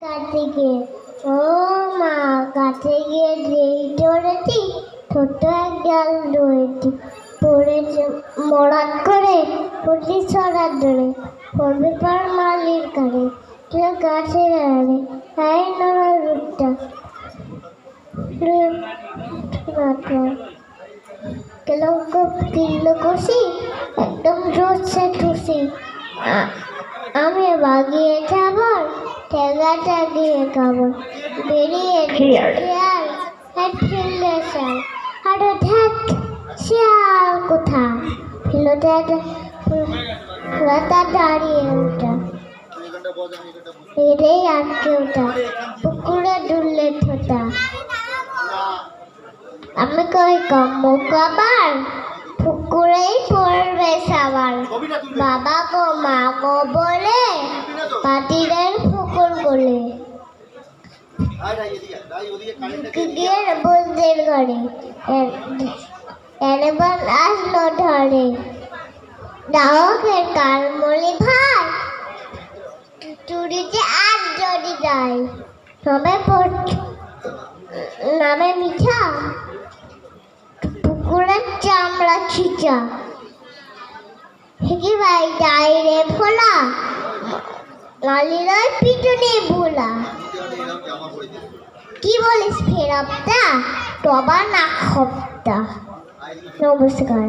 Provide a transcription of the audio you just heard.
কাছে গিয়ে ও মা কাছে গিয়ে যেই ধরেছি ছোট্ট এক ডাল ধরেছি পড়েছে মরাত করে পড়ি ছড়ার ধরে পড়বে পার মালির কারে কেউ গাছে দাঁড়াবে তাই নড়া রূপটা কিলো কষি একদম জোরছে টুসি আমি বাগিয়ে খাবার ঠেলাটা দিয়ে খাবার বেরিয়ে শিয়াল হেড ফেললে শিয়াল আরো ধ্যাত শিয়াল কোথা ফেলোটা দাঁড়িয়ে ওটা এটাই আটকে ওটা পুকুরে ডুললে ঠোঁটা আমি কই কম্বো কাবার পুকুরেই পড়বে সবার বাবা গো মা গো বলে পাটিদের পুকুর বলে গিয়ে বলদের ঘরে এবার আসলো ধরে দাহকের কালমলি ভাই চুরিতে আর যদি যায় তবে নামে মিঠা পুকুরের চামড়া ছিচা হিকি ভাই যাই রে ফোলা লালিরাই পিটুনি ভোলা কি বলিস ফেরবটা তবা না খপটা নমস্কার।